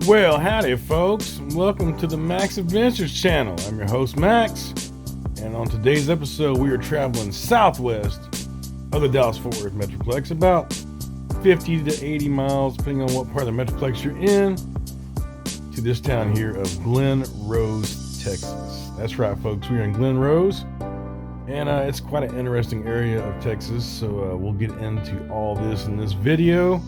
Well, howdy folks, welcome to the Max Adventures channel. I'm your host Max, and on today's episode we are traveling southwest of the Dallas-Fort Worth Metroplex, about 50 to 80 miles depending on what part of the Metroplex you're in, to this town here of Glen Rose, Texas. That's right folks, we're in Glen Rose, and it's quite an interesting area of Texas, so we'll get into all this in this video.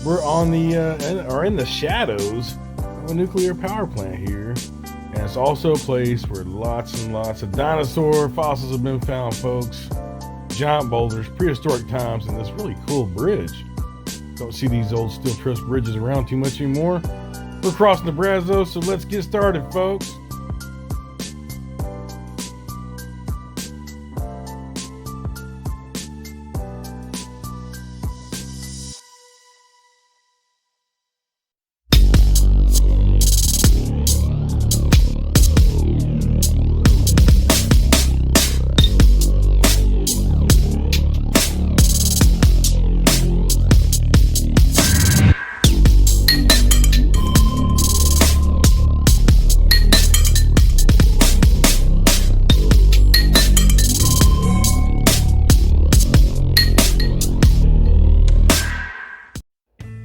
We're on in the shadows of a nuclear power plant here, and it's also a place where lots and lots of dinosaur fossils have been found, folks. Giant boulders, prehistoric times, and this really cool bridge. Don't see these old steel truss bridges around too much anymore. We're crossing the Brazos, so let's get started, folks.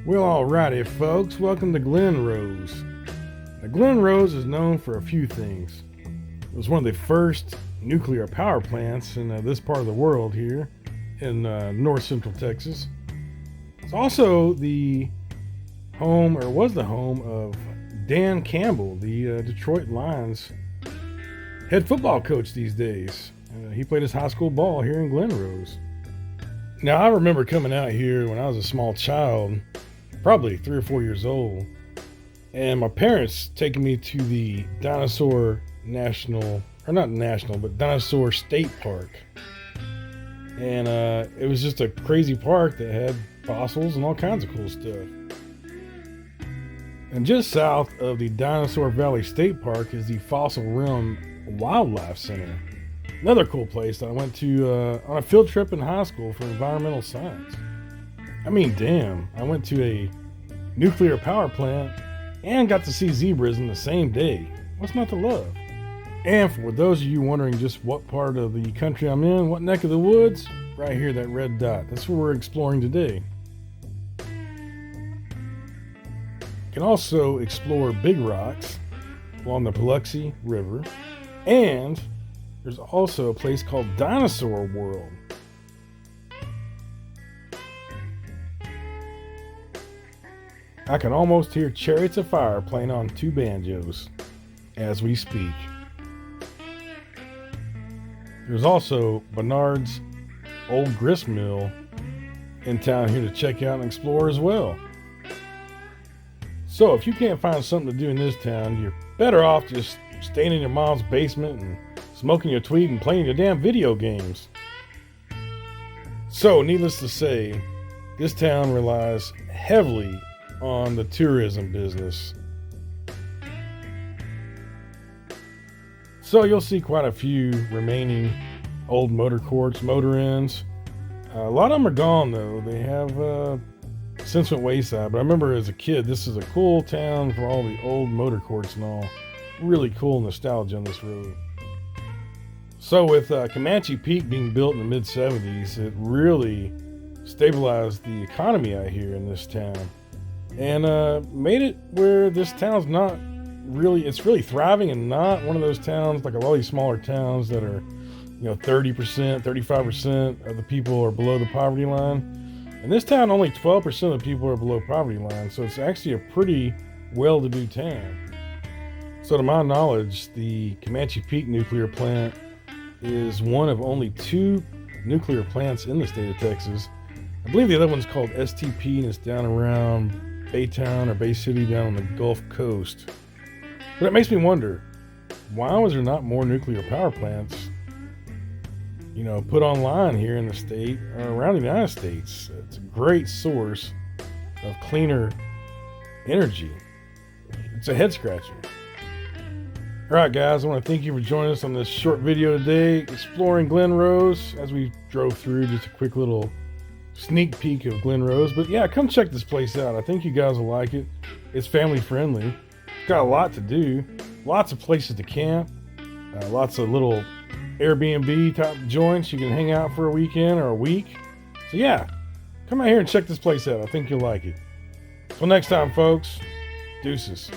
Well, alrighty folks, welcome to Glen Rose. Now, Glen Rose is known for a few things. It was one of the first nuclear power plants in this part of the world here in north central Texas. It's also the home, or was the home, of Dan Campbell, the Detroit Lions head football coach these days. He played his high school ball here in Glen Rose. Now, I remember coming out here when I was a small child, probably 3 or 4 years old, and my parents taking me to the Dinosaur State Park. And it was just a crazy park that had fossils and all kinds of cool stuff. And just south of the Dinosaur Valley State Park is the Fossil Rim Wildlife Center. Another cool place that I went to on a field trip in high school for environmental science. I mean, damn, I went to a nuclear power plant and got to see zebras in the same day. What's not to love? And for those of you wondering just what part of the country I'm in, what neck of the woods, right here, that red dot. That's where we're exploring today. You can also explore big rocks along the Biloxi River, and there's also a place called Dinosaur World. I can almost hear Chariots of Fire playing on 2 banjos as we speak. There's also Bernard's old grist mill in town here to check out and explore as well. So if you can't find something to do in this town, you're better off just staying in your mom's basement and smoking your tweed and playing your damn video games. So needless to say, this town relies heavily on the tourism business. So you'll see quite a few remaining old motor courts, motor inns. A lot of them are gone though. They have since went wayside, but I remember as a kid, this is a cool town for all the old motor courts and all. Really cool nostalgia on this road. So with Comanche Peak being built in the mid-70s, it really stabilized the economy out here in this town. And made it where this town's not really, it's really thriving and not one of those towns like a lot of these smaller towns that are, 30%, 35% of the people are below the poverty line. In this town, only 12% of the people are below poverty line, so it's actually a pretty well-to-do town. So to my knowledge, the Comanche Peak nuclear plant is one of only 2 nuclear plants in the state of Texas. I believe the other one's called STP, and it's down around Baytown or Bay City down on the Gulf Coast. But it makes me wonder, why was there not more nuclear power plants, put online here in the state or around the United States? It's a great source of cleaner energy. It's a head scratcher. Alright guys, I want to thank you for joining us on this short video today, exploring Glen Rose as we drove through. Just a quick little sneak peek of Glen Rose. But yeah, come check this place out. I think you guys will like it. It's family friendly. It's got a lot to do. Lots of places to camp. Lots of little Airbnb type joints you can hang out for a weekend or a week. So yeah, come out here and check this place out. I think you'll like it. Till next time, folks. Deuces.